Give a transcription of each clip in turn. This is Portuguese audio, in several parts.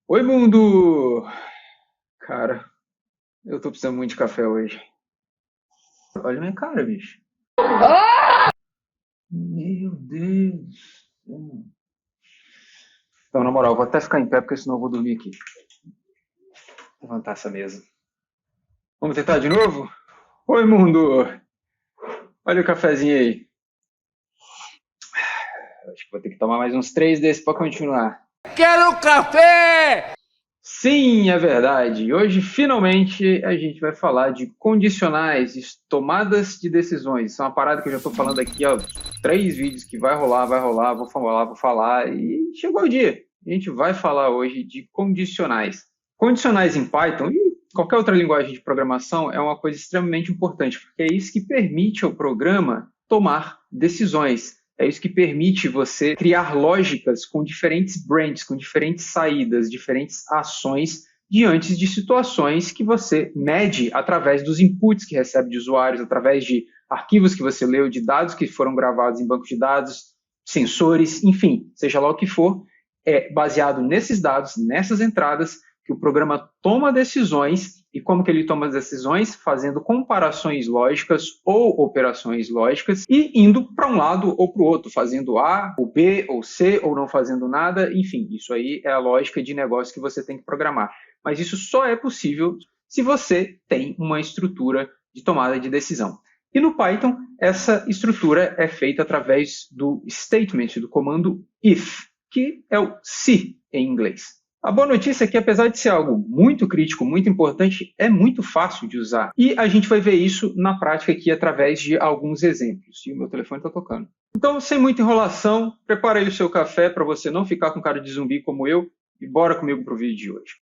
Oi, mundo! Cara, eu tô precisando muito de café hoje. Olha a minha cara, bicho. Meu Deus. Então, na moral, vou até ficar em pé, porque senão eu vou dormir aqui. Vou levantar essa mesa. Vamos tentar de novo? Oi, mundo! Olha o cafezinho aí. Acho que vou ter que tomar mais uns três desses pra continuar. Quero café! Sim, é verdade. Hoje, finalmente, a gente vai falar de condicionais, de tomadas de decisões. Isso é uma parada que eu já estou falando aqui, ó, 3 vídeos que vai rolar, vou falar, e chegou o dia. A gente vai falar hoje de condicionais. Condicionais em Python e qualquer outra linguagem de programação é uma coisa extremamente importante, porque é isso que permite ao programa tomar decisões. É isso que permite você criar lógicas com diferentes branches, com diferentes saídas, diferentes ações diante de situações que você mede através dos inputs que recebe de usuários, através de arquivos que você leu, de dados que foram gravados em bancos de dados, sensores, enfim, seja lá o que for, é baseado nesses dados, nessas entradas, que o programa toma decisões. E como que ele toma as decisões? Fazendo comparações lógicas ou operações lógicas e indo para um lado ou para o outro, fazendo A, ou B, ou C, ou não fazendo nada. Enfim, isso aí é a lógica de negócio que você tem que programar. Mas isso só é possível se você tem uma estrutura de tomada de decisão. E no Python, essa estrutura é feita através do statement, do comando if, que é o se em inglês. A boa notícia é que, apesar de ser algo muito crítico, muito importante, é muito fácil de usar. E a gente vai ver isso na prática aqui através de alguns exemplos. E o meu telefone está tocando. Então, sem muita enrolação, prepara aí o seu café para você não ficar com cara de zumbi como eu e bora comigo para o vídeo de hoje.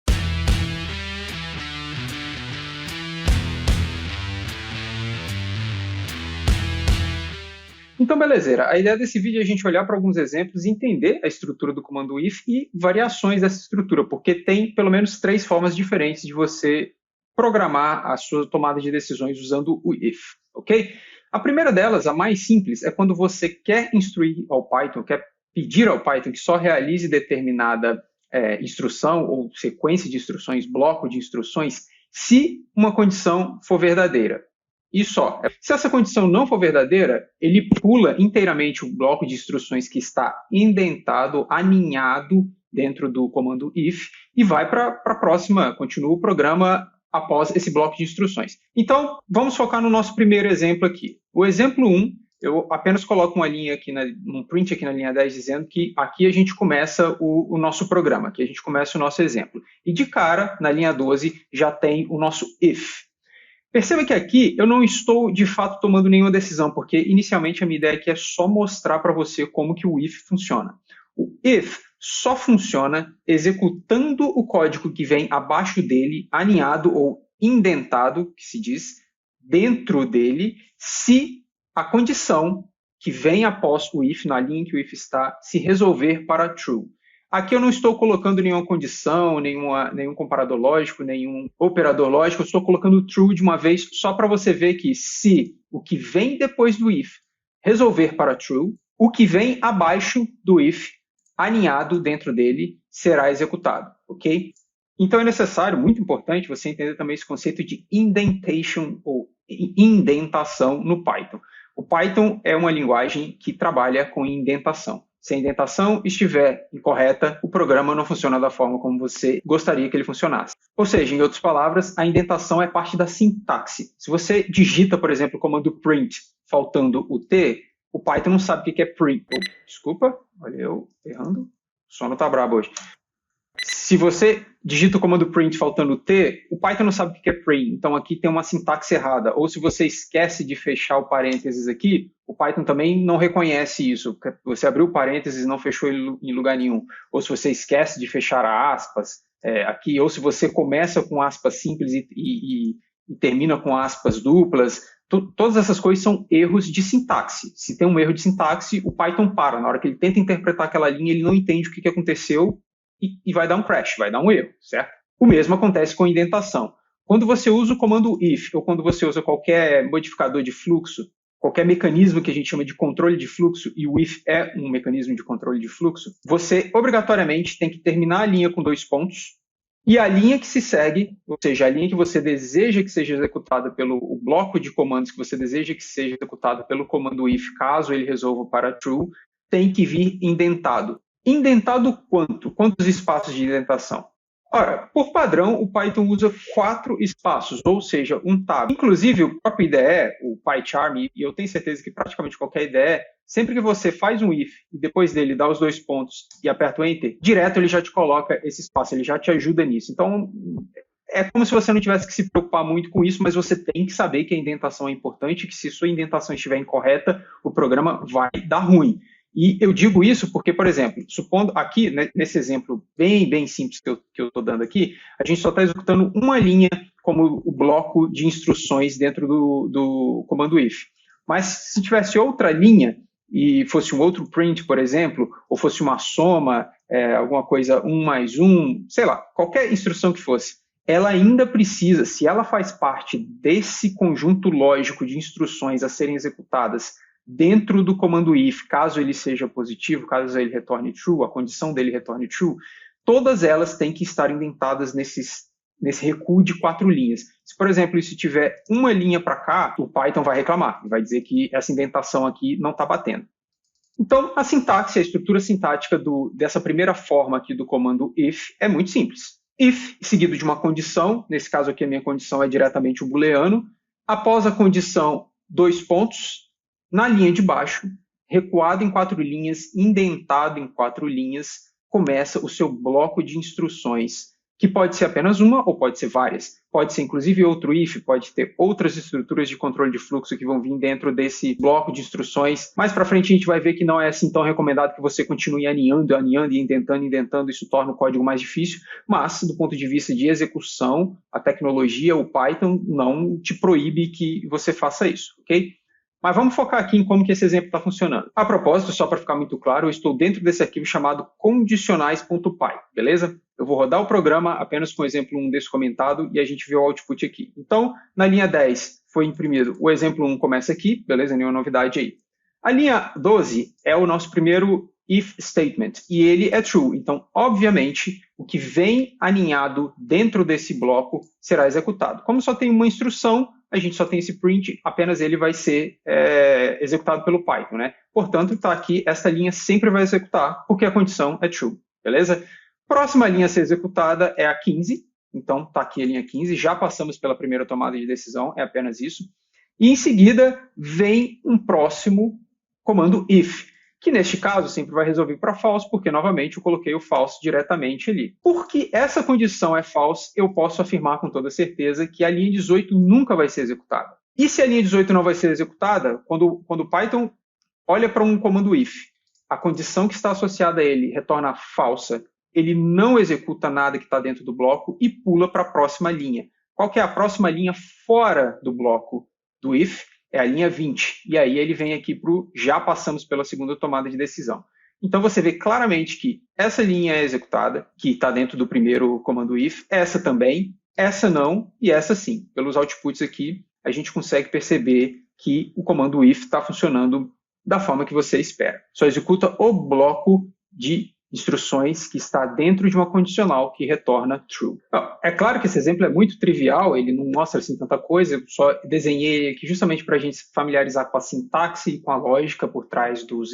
Então, belezeira. A ideia desse vídeo é a gente olhar para alguns exemplos e entender a estrutura do comando if e variações dessa estrutura, porque tem pelo menos 3 formas diferentes de você programar a sua tomada de decisões usando o if, ok? A primeira delas, a mais simples, é quando você quer instruir ao Python, quer pedir ao Python que só realize determinada instrução ou sequência de instruções, bloco de instruções, se uma condição for verdadeira. E só. Se essa condição não for verdadeira, ele pula inteiramente o bloco de instruções que está indentado, aninhado dentro do comando if e vai para a próxima, continua o programa após esse bloco de instruções. Então, vamos focar no nosso primeiro exemplo aqui. O exemplo 1, eu apenas coloco uma linha aqui, um print aqui na linha 10 dizendo que aqui a gente começa o nosso programa, aqui a gente começa o nosso exemplo. E de cara, na linha 12, já tem o nosso if. Perceba que aqui eu não estou de fato tomando nenhuma decisão, porque inicialmente a minha ideia aqui é só mostrar para você como que o if funciona. O if só funciona executando o código que vem abaixo dele, aninhado ou indentado, que se diz, dentro dele, se a condição que vem após o if, na linha em que o if está, se resolver para true. Aqui eu não estou colocando nenhuma condição, nenhum comparador lógico, nenhum operador lógico, eu estou colocando true de uma vez só para você ver que se o que vem depois do if resolver para true, o que vem abaixo do if, aninhado dentro dele, será executado, ok? Então é necessário, muito importante, você entender também esse conceito de indentation ou indentação no Python. O Python é uma linguagem que trabalha com indentação. Se a indentação estiver incorreta, o programa não funciona da forma como você gostaria que ele funcionasse. Ou seja, em outras palavras, a indentação é parte da sintaxe. Se você digita, por exemplo, o comando print faltando o T, o Python não sabe o que é print. Desculpa, olha eu errando. O sono está brabo hoje. Se você digita o comando print faltando T, o Python não sabe o que é print, então aqui tem uma sintaxe errada. Ou se você esquece de fechar o parênteses aqui, o Python também não reconhece isso. Você abriu o parênteses e não fechou em lugar nenhum. Ou se você esquece de fechar a aspas aqui, ou se você começa com aspas simples e termina com aspas duplas. Todas essas coisas são erros de sintaxe. Se tem um erro de sintaxe, o Python para. Na hora que ele tenta interpretar aquela linha, ele não entende o que aconteceu e vai dar um crash, vai dar um erro, certo? O mesmo acontece com indentação. Quando você usa o comando if ou quando você usa qualquer modificador de fluxo, qualquer mecanismo que a gente chama de controle de fluxo, e o if é um mecanismo de controle de fluxo, você obrigatoriamente tem que terminar a linha com 2 pontos, e a linha que se segue, ou seja, a linha que você deseja que seja executada pelo o bloco de comandos que você deseja que seja executado pelo comando if, caso ele resolva para true, tem que vir indentado. Indentado quanto? Quantos espaços de indentação? Ora, por padrão, o Python usa 4 espaços, ou seja, um tab. Inclusive, o próprio IDE, o PyCharm, e eu tenho certeza que praticamente qualquer IDE, sempre que você faz um if e depois dele dá os 2 pontos e aperta o Enter, direto ele já te coloca esse espaço, ele já te ajuda nisso. Então, é como se você não tivesse que se preocupar muito com isso, mas você tem que saber que a indentação é importante, que se sua indentação estiver incorreta, o programa vai dar ruim. E eu digo isso porque, por exemplo, supondo aqui, né, nesse exemplo bem simples que eu estou dando aqui, a gente só está executando uma linha como o bloco de instruções dentro do comando if. Mas se tivesse outra linha e fosse um outro print, por exemplo, ou fosse uma soma, alguma coisa 1 mais 1, sei lá, qualquer instrução que fosse, ela ainda precisa, se ela faz parte desse conjunto lógico de instruções a serem executadas dentro do comando if, caso ele seja positivo, caso ele retorne true, a condição dele retorne true, todas elas têm que estar indentadas nesse recuo de 4 linhas. Se, por exemplo, isso tiver uma linha para cá, o Python vai reclamar, vai dizer que essa indentação aqui não está batendo. Então, a sintaxe, a estrutura sintática dessa primeira forma aqui do comando if é muito simples. If, seguido de uma condição, nesse caso aqui a minha condição é diretamente o booleano, após a condição, 2 pontos, na linha de baixo, recuado em 4 linhas, indentado em 4 linhas, começa o seu bloco de instruções, que pode ser apenas uma ou pode ser várias. Pode ser inclusive outro if, pode ter outras estruturas de controle de fluxo que vão vir dentro desse bloco de instruções. Mais para frente a gente vai ver que não é assim tão recomendado que você continue aninhando e indentando, isso torna o código mais difícil, mas do ponto de vista de execução, a tecnologia, o Python não te proíbe que você faça isso, ok? Mas vamos focar aqui em como que esse exemplo está funcionando. A propósito, só para ficar muito claro, eu estou dentro desse arquivo chamado condicionais.py, beleza? Eu vou rodar o programa apenas com o exemplo 1 desse comentado e a gente vê o output aqui. Então, na linha 10 foi imprimido o exemplo 1 começa aqui, beleza? Nenhuma novidade aí. A linha 12 é o nosso primeiro if statement e ele é true. Então, obviamente, o que vem aninhado dentro desse bloco será executado. Como só tem uma instrução, a gente só tem esse print, apenas ele vai ser executado pelo Python, né? Portanto, está aqui, essa linha sempre vai executar, porque a condição é true, beleza? Próxima linha a ser executada é a 15, então está aqui a linha 15, já passamos pela primeira tomada de decisão, é apenas isso. E em seguida vem um próximo comando if, que neste caso sempre vai resolver para false, porque novamente eu coloquei o false diretamente ali. Porque essa condição é false, eu posso afirmar com toda certeza que a linha 18 nunca vai ser executada. E se a linha 18 não vai ser executada, quando o Python olha para um comando if, a condição que está associada a ele retorna falsa, ele não executa nada que está dentro do bloco e pula para a próxima linha. Qual que é a próxima linha fora do bloco do if? É a linha 20. E aí ele vem aqui para o já passamos pela segunda tomada de decisão. Então você vê claramente que essa linha é executada, que está dentro do primeiro comando if, essa também, essa não e essa sim. Pelos outputs aqui, a gente consegue perceber que o comando if está funcionando da forma que você espera. Só executa o bloco de instruções que está dentro de uma condicional que retorna true. Bom, é claro que esse exemplo é muito trivial, ele não mostra assim tanta coisa, eu só desenhei aqui justamente para a gente se familiarizar com a sintaxe e com a lógica por trás dos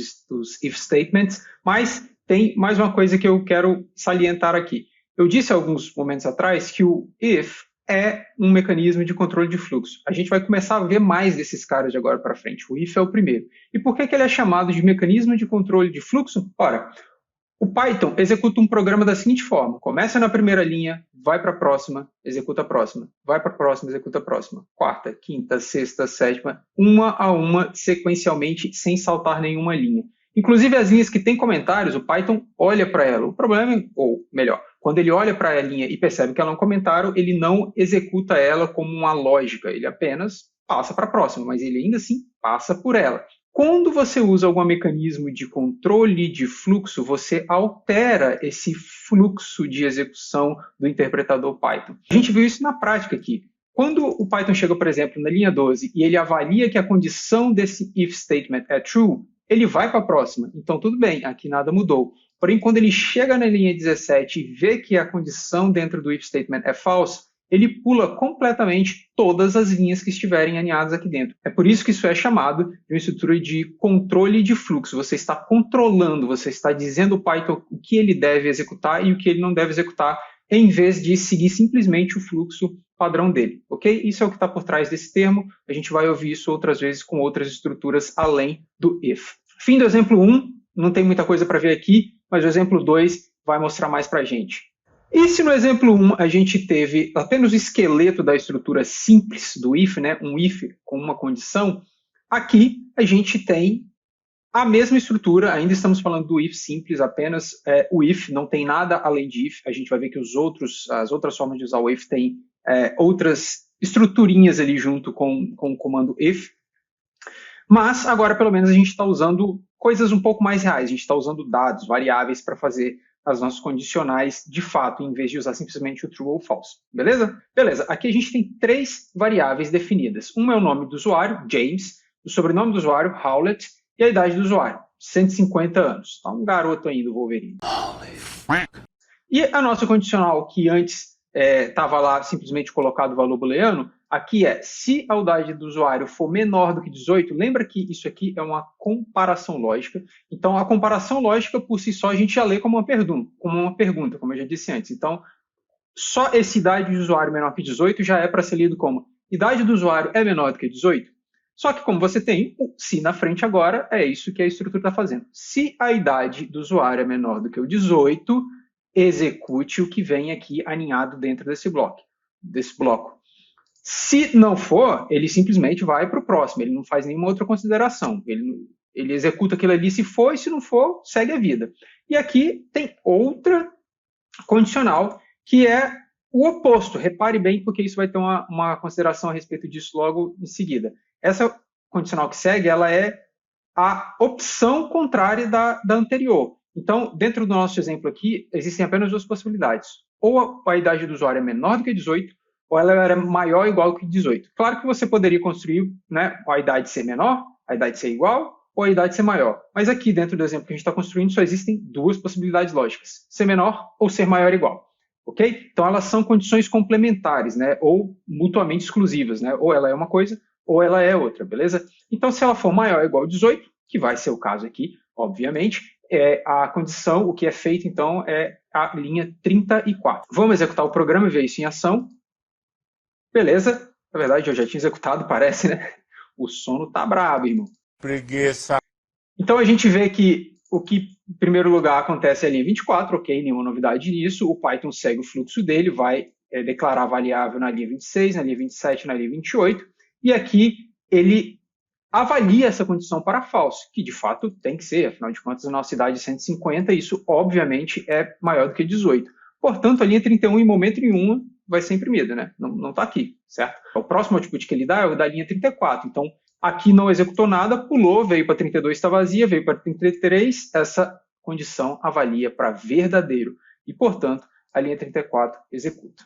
if statements, mas tem mais uma coisa que eu quero salientar aqui. Eu disse alguns momentos atrás que o if é um mecanismo de controle de fluxo. A gente vai começar a ver mais desses caras de agora para frente. O if é o primeiro. E por que ele é chamado de mecanismo de controle de fluxo? Ora, o Python executa um programa da seguinte forma. Começa na primeira linha, vai para a próxima, executa a próxima. Vai para a próxima, executa a próxima. Quarta, quinta, sexta, sétima, uma a uma, sequencialmente, sem saltar nenhuma linha. Inclusive, as linhas que têm comentários, o Python olha para ela. O problema, ou melhor, quando ele olha para a linha e percebe que ela é um comentário, ele não executa ela como uma lógica. Ele apenas passa para a próxima, mas ele ainda assim passa por ela. Quando você usa algum mecanismo de controle de fluxo, você altera esse fluxo de execução do interpretador Python. A gente viu isso na prática aqui. quando o Python chega, por exemplo, na linha 12 e ele avalia que a condição desse if statement é true, ele vai para a próxima. Então, tudo bem, aqui nada mudou. Porém, quando ele chega na linha 17 e vê que a condição dentro do if statement é false, ele pula completamente todas as linhas que estiverem alinhadas aqui dentro. É por isso que isso é chamado de uma estrutura de controle de fluxo. Você está controlando, você está dizendo ao Python o que ele deve executar e o que ele não deve executar, em vez de seguir simplesmente o fluxo padrão dele, ok? Isso é o que está por trás desse termo. A gente vai ouvir isso outras vezes com outras estruturas além do if. Fim do exemplo 1, não tem muita coisa para ver aqui, mas o exemplo 2 vai mostrar mais para a gente. E se no exemplo 1 a gente teve apenas o esqueleto da estrutura simples do if, né, um if com uma condição, aqui a gente tem a mesma estrutura, ainda estamos falando do if simples, apenas o if, não tem nada além de if. A gente vai ver que as outras formas de usar o if têm outras estruturinhas ali junto com o comando if. Mas agora pelo menos a gente está usando coisas um pouco mais reais, a gente está usando dados, variáveis para fazer as nossas condicionais de fato, em vez de usar simplesmente o true ou false. Beleza? Beleza. Aqui a gente tem 3 variáveis definidas. Uma é o nome do usuário, James, o sobrenome do usuário, Howlett, e a idade do usuário, 150 anos. Está um garoto ainda, o Wolverine. E a nossa condicional, que antes estava lá simplesmente colocado o valor booleano, aqui se a idade do usuário for menor do que 18, lembra que isso aqui é uma comparação lógica. Então, a comparação lógica, por si só, a gente já lê como uma pergunta, como eu já disse antes. Então, só essa idade de usuário menor que 18 já é para ser lido como idade do usuário é menor do que 18. Só que como você tem o se na frente agora, é isso que a estrutura está fazendo. Se a idade do usuário é menor do que o 18, execute o que vem aqui aninhado dentro desse bloco. Se não for, ele simplesmente vai para o próximo, ele não faz nenhuma outra consideração. Ele executa aquilo ali se for, e se não for, segue a vida. E aqui tem outra condicional, que é o oposto. Repare bem, porque isso vai ter uma consideração a respeito disso logo em seguida. Essa condicional que segue, ela é a opção contrária da anterior. Então, dentro do nosso exemplo aqui, existem apenas 2 possibilidades. Ou a idade do usuário é menor do que 18, ou ela era maior ou igual que 18. Claro que você poderia construir, né, a idade ser menor, a idade ser igual, ou a idade ser maior. Mas aqui, dentro do exemplo que a gente está construindo, só existem 2 possibilidades lógicas. Ser menor ou ser maior ou igual. Ok? Então, elas são condições complementares, né, ou mutuamente exclusivas. Né? Ou ela é uma coisa, ou ela é outra, beleza? Então, se ela for maior ou igual a 18, que vai ser o caso aqui, obviamente, a condição, o que é feito, então, é a linha 34. Vamos executar o programa e ver isso em ação. Beleza? Na verdade, eu já tinha executado, parece, né? O sono tá brabo, irmão. Preguiça. Então, a gente vê que o que, em primeiro lugar, acontece é a linha 24, ok? Nenhuma novidade nisso. O Python segue o fluxo dele, vai declarar variável na linha 26, na linha 27, na linha 28. E aqui, ele avalia essa condição para false, que de fato tem que ser, afinal de contas, a nossa idade é 150, isso obviamente é maior do que 18. Portanto, a linha 31, em momento nenhum, vai ser imprimida, né? Não está aqui, certo? O próximo output que ele dá é o da linha 34. Então, aqui não executou nada, pulou, veio para 32, está vazia, veio para 33, essa condição avalia para verdadeiro. E, portanto, a linha 34 executa.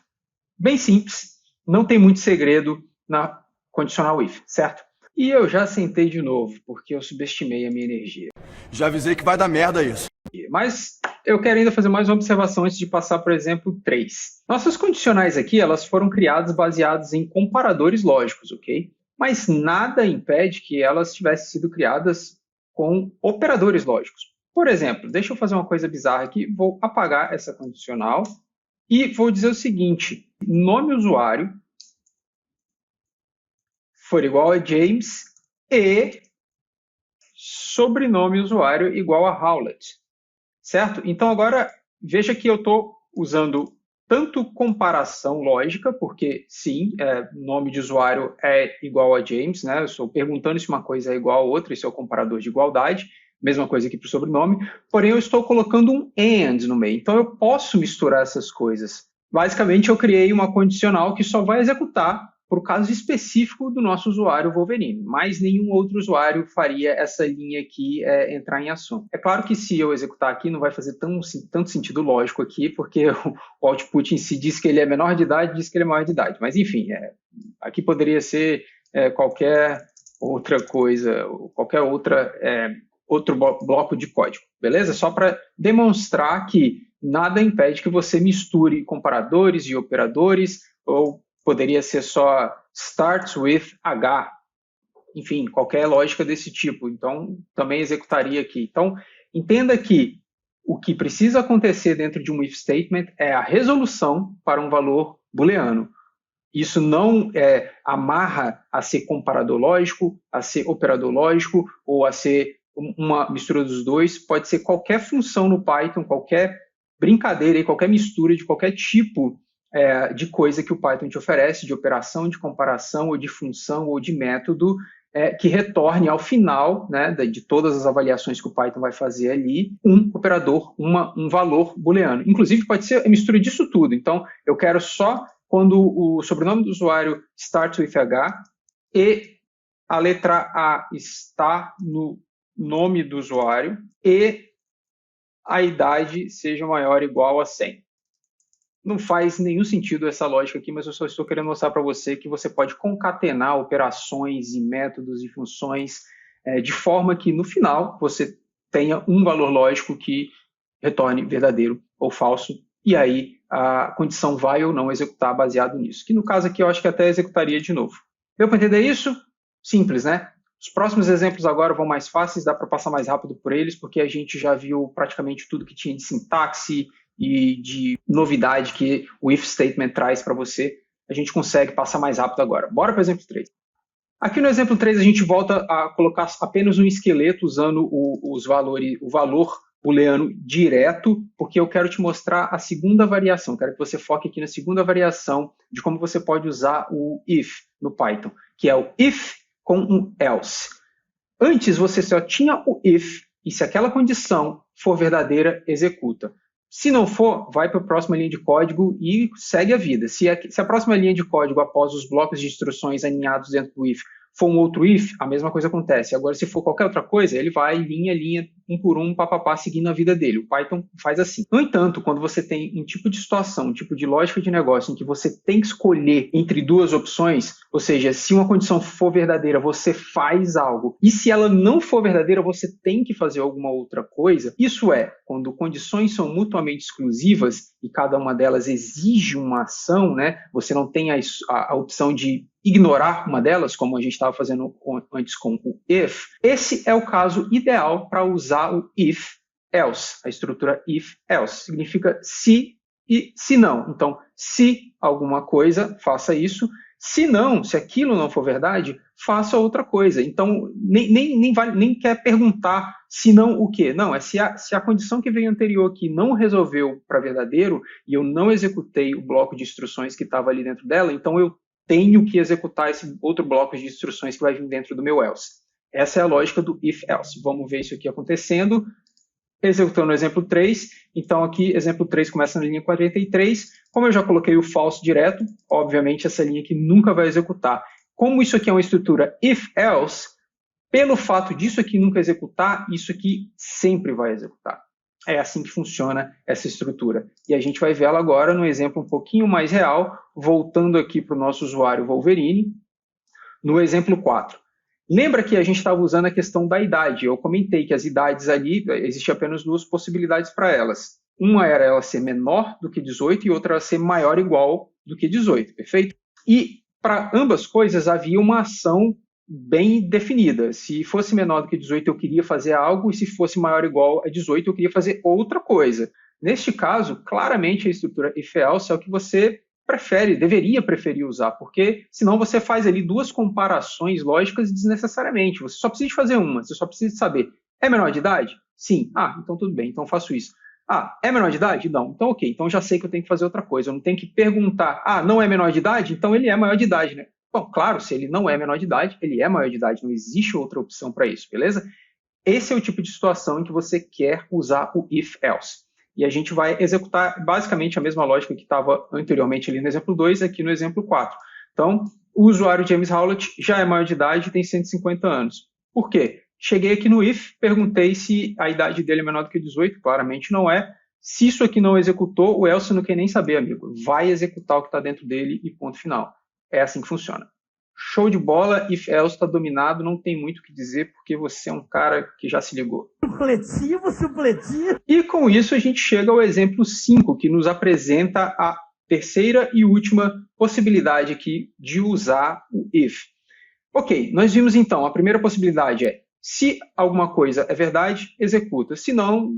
Bem simples, não tem muito segredo na condicional if, certo? E eu já sentei de novo, porque eu subestimei a minha energia. Já avisei que vai dar merda isso. Mas eu quero ainda fazer mais uma observação antes de passar para o exemplo 3. Nossas condicionais aqui, elas foram criadas baseadas em comparadores lógicos, ok? Mas nada impede que elas tivessem sido criadas com operadores lógicos. Por exemplo, deixa eu fazer uma coisa bizarra aqui, vou apagar essa condicional e vou dizer o seguinte, nome usuário for igual a James e sobrenome usuário igual a Howlett, certo? Então agora veja que eu estou usando tanto comparação lógica, porque sim, nome de usuário é igual a James, né? Eu estou perguntando se uma coisa é igual a outra, isso é o comparador de igualdade, mesma coisa aqui para o sobrenome, porém eu estou colocando um AND no meio, então eu posso misturar essas coisas. Basicamente eu criei uma condicional que só vai executar para o caso específico do nosso usuário Wolverine, mas nenhum outro usuário faria essa linha aqui entrar em ação. É claro que se eu executar aqui não vai fazer tanto sentido lógico aqui, porque o output em si diz que ele é menor de idade, diz que ele é maior de idade, mas enfim, Aqui poderia ser qualquer outra coisa, qualquer outro bloco de código, beleza? Só para demonstrar que nada impede que você misture comparadores e operadores, ou poderia ser só starts with H, enfim, qualquer lógica desse tipo. Então, também executaria aqui. Então, entenda que o que precisa acontecer dentro de um if statement é a resolução para um valor booleano. Isso não amarra a ser comparador lógico, a ser operador lógico ou a ser uma mistura dos dois. Pode ser qualquer função no Python, qualquer brincadeira, qualquer mistura de qualquer tipo de coisa que o Python te oferece, de operação, de comparação, ou de função, ou de método, que retorne ao final, né, de todas as avaliações que o Python vai fazer ali, um operador, um valor booleano. Inclusive, pode ser a mistura disso tudo. Então, eu quero só quando o sobrenome do usuário starts with H e a letra A está no nome do usuário e a idade seja maior ou igual a 100. Não faz nenhum sentido essa lógica aqui, mas eu só estou querendo mostrar para você que você pode concatenar operações e métodos e funções de forma que, no final, você tenha um valor lógico que retorne verdadeiro ou falso, e aí a condição vai ou não executar baseado nisso. Que no caso aqui eu acho que até executaria de novo. Deu para entender isso? Simples, né? Os próximos exemplos agora vão mais fáceis, dá para passar mais rápido por eles, porque a gente já viu praticamente tudo que tinha de sintaxe e de novidade que o if statement traz para você. A gente consegue passar mais rápido agora. Bora para o exemplo 3. Aqui no exemplo 3 a gente volta a colocar apenas um esqueleto usando o valor booleano direto, porque eu quero te mostrar a segunda variação. Quero que você foque aqui na segunda variação de como você pode usar o if no Python, que é o if com um else. Antes você só tinha o if, e se aquela condição for verdadeira, executa. Se não for, vai para a próxima linha de código e segue a vida. Se a próxima linha de código, após os blocos de instruções alinhados dentro do if, for um outro if, a mesma coisa acontece. Agora, se for qualquer outra coisa, ele vai linha, um por um, papapá, seguindo a vida dele. O Python faz assim. No entanto, quando você tem um tipo de situação, um tipo de lógica de negócio em que você tem que escolher entre duas opções, ou seja, se uma condição for verdadeira, você faz algo, e se ela não for verdadeira, você tem que fazer alguma outra coisa. Isso é, quando condições são mutuamente exclusivas e cada uma delas exige uma ação, né? Você não tem a opção de ignorar uma delas, como a gente estava fazendo antes com o if. Esse é o caso ideal para usar o if-else, a estrutura if-else. Significa se e se não. Então, se alguma coisa, faça isso. Se não, se aquilo não for verdade, faça outra coisa. Então, nem quer perguntar se não o quê. Não, se a condição que veio anterior aqui não resolveu para verdadeiro e eu não executei o bloco de instruções que estava ali dentro dela, então eu tenho que executar esse outro bloco de instruções que vai vir dentro do meu else. Essa é a lógica do if-else. Vamos ver isso aqui acontecendo. Executando o exemplo 3. Então, aqui, exemplo 3 começa na linha 43. Como eu já coloquei o false direto, obviamente essa linha aqui nunca vai executar. Como isso aqui é uma estrutura if-else, pelo fato disso aqui nunca executar, isso aqui sempre vai executar. É assim que funciona essa estrutura. E a gente vai vê-la agora no exemplo um pouquinho mais real, voltando aqui para o nosso usuário Wolverine, no exemplo 4. Lembra que a gente estava usando a questão da idade. Eu comentei que as idades ali, existiam apenas duas possibilidades para elas. Uma era ela ser menor do que 18 e outra era ser maior ou igual do que 18, perfeito? E para ambas coisas havia uma ação bem definida. Se fosse menor do que 18, eu queria fazer algo, e se fosse maior ou igual a 18, eu queria fazer outra coisa. Neste caso, claramente a estrutura if-else é o que você deveria preferir usar, porque senão você faz ali duas comparações lógicas desnecessariamente. Você só precisa de fazer uma, você só precisa de saber, é menor de idade? Sim. Ah, então tudo bem, então faço isso. Ah, é menor de idade? Não. Então ok, então já sei que eu tenho que fazer outra coisa. Eu não tenho que perguntar, não é menor de idade? Então ele é maior de idade, né? Bom, claro, se ele não é menor de idade, ele é maior de idade, não existe outra opção para isso, beleza? Esse é o tipo de situação em que você quer usar o if-else. E a gente vai executar basicamente a mesma lógica que estava anteriormente ali no exemplo 2, aqui no exemplo 4. Então, o usuário James Howlett já é maior de idade e tem 150 anos. Por quê? Cheguei aqui no if, perguntei se a idade dele é menor do que 18, claramente não é. Se isso aqui não executou, o else não quer nem saber, amigo. Vai executar o que está dentro dele e ponto final. É assim que funciona. Show de bola, if else está dominado, não tem muito o que dizer, porque você é um cara que já se ligou. Supletivo. E com isso a gente chega ao exemplo 5, que nos apresenta a terceira e última possibilidade aqui de usar o if. Ok, nós vimos então, a primeira possibilidade é, se alguma coisa é verdade, executa, se não,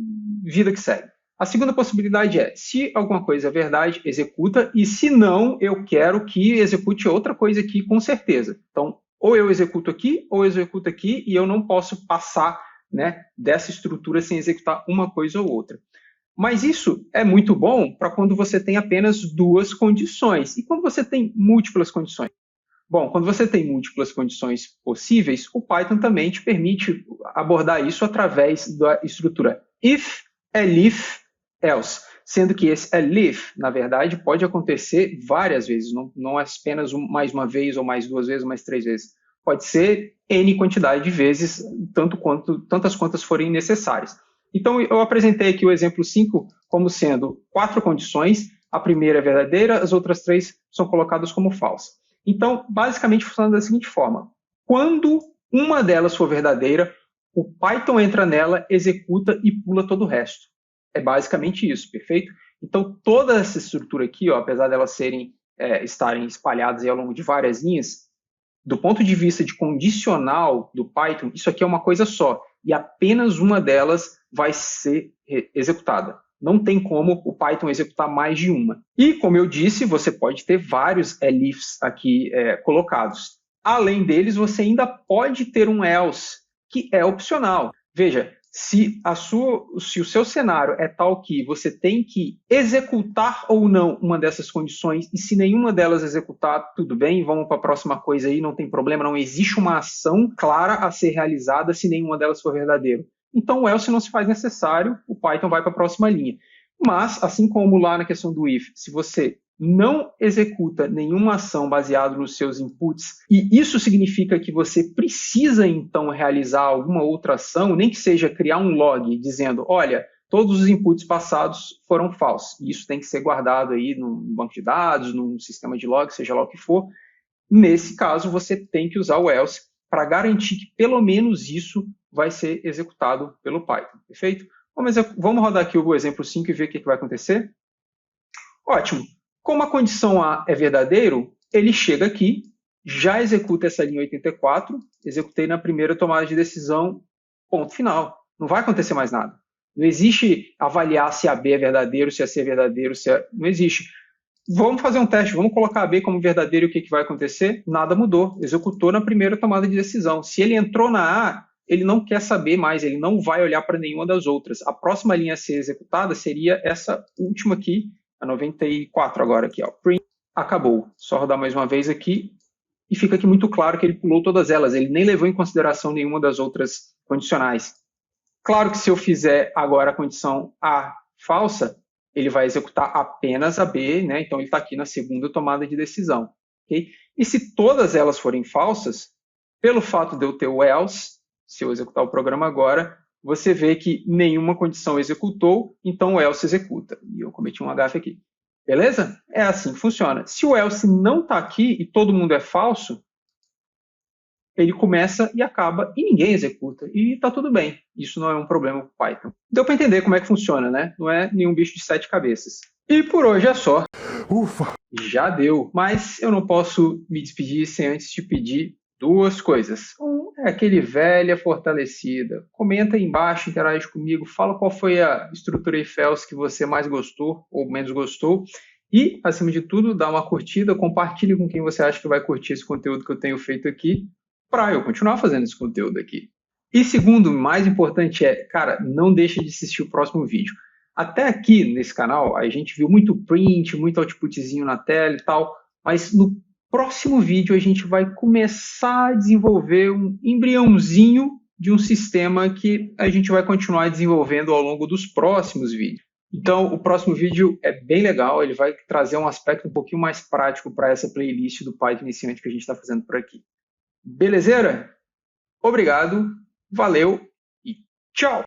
vida que segue. A segunda possibilidade é, se alguma coisa é verdade, executa, e se não, eu quero que execute outra coisa aqui com certeza. Então, ou eu executo aqui, ou eu executo aqui, e eu não posso passar, né, dessa estrutura sem executar uma coisa ou outra. Mas isso é muito bom para quando você tem apenas duas condições. E quando você tem múltiplas condições? Bom, quando você tem múltiplas condições possíveis, o Python também te permite abordar isso através da estrutura if, elif, else. Sendo que esse elif, na verdade, pode acontecer várias vezes, não é apenas mais uma vez, ou mais duas vezes, ou mais três vezes. Pode ser N quantidade de vezes, tantas quantas forem necessárias. Então, eu apresentei aqui o exemplo 5 como sendo 4 condições, a primeira é verdadeira, as outras 3 são colocadas como falsa. Então, basicamente, funciona da seguinte forma. Quando uma delas for verdadeira, o Python entra nela, executa e pula todo o resto. É basicamente isso, perfeito? Então, toda essa estrutura aqui, apesar de elas estarem espalhadas ao longo de várias linhas, do ponto de vista de condicional do Python, isso aqui é uma coisa só. E apenas uma delas vai ser executada. Não tem como o Python executar mais de uma. E, como eu disse, você pode ter vários elifs aqui colocados. Além deles, você ainda pode ter um else, que é opcional. Veja, se o seu cenário é tal que você tem que executar ou não uma dessas condições, e se nenhuma delas executar, tudo bem, vamos para a próxima coisa aí, não tem problema, não existe uma ação clara a ser realizada se nenhuma delas for verdadeira. Então o else não se faz necessário, o Python vai para a próxima linha. Mas, assim como lá na questão do if, se você não executa nenhuma ação baseada nos seus inputs, e isso significa que você precisa, então, realizar alguma outra ação, nem que seja criar um log dizendo, olha, todos os inputs passados foram falsos. Isso tem que ser guardado aí num banco de dados, num sistema de log, seja lá o que for. Nesse caso, você tem que usar o else para garantir que pelo menos isso vai ser executado pelo Python, perfeito? Vamos rodar aqui o exemplo 5 e ver o que vai acontecer? Ótimo. Como a condição A é verdadeiro, ele chega aqui, já executa essa linha 84, executei na primeira tomada de decisão, ponto final. Não vai acontecer mais nada. Não existe avaliar se a B é verdadeiro, se a C é verdadeiro, não existe. Vamos fazer um teste, vamos colocar a B como verdadeiro e o que vai acontecer? Nada mudou, executou na primeira tomada de decisão. Se ele entrou na A, ele não quer saber mais, ele não vai olhar para nenhuma das outras. A próxima linha a ser executada seria essa última aqui, a 94 agora aqui, ó. Print, acabou. Só rodar mais uma vez aqui e fica aqui muito claro que ele pulou todas elas. Ele nem levou em consideração nenhuma das outras condicionais. Claro que se eu fizer agora a condição A falsa, ele vai executar apenas a B, né? Então ele está aqui na segunda tomada de decisão. Okay? E se todas elas forem falsas, pelo fato de eu ter o else, se eu executar o programa agora, você vê que nenhuma condição executou, então o else executa. E eu cometi um gafe aqui. Beleza? É assim que funciona. Se o else não está aqui e todo mundo é falso, ele começa e acaba e ninguém executa. E está tudo bem. Isso não é um problema para o Python. Deu para entender como é que funciona, né? Não é nenhum bicho de 7 cabeças. E por hoje é só. Ufa! Já deu. Mas eu não posso me despedir sem antes te pedir 2 coisas. É aquele velha fortalecida. Comenta aí embaixo, interage comigo, fala qual foi a estrutura if else que você mais gostou ou menos gostou. E, acima de tudo, dá uma curtida, compartilhe com quem você acha que vai curtir esse conteúdo que eu tenho feito aqui, para eu continuar fazendo esse conteúdo aqui. E segundo, mais importante cara, não deixe de assistir o próximo vídeo. Até aqui nesse canal, a gente viu muito print, muito outputzinho na tela e tal, mas no próximo vídeo a gente vai começar a desenvolver um embriãozinho de um sistema que a gente vai continuar desenvolvendo ao longo dos próximos vídeos. Então, o próximo vídeo é bem legal, ele vai trazer um aspecto um pouquinho mais prático para essa playlist do Python Iniciante que a gente está fazendo por aqui. Belezeira? Obrigado, valeu e tchau!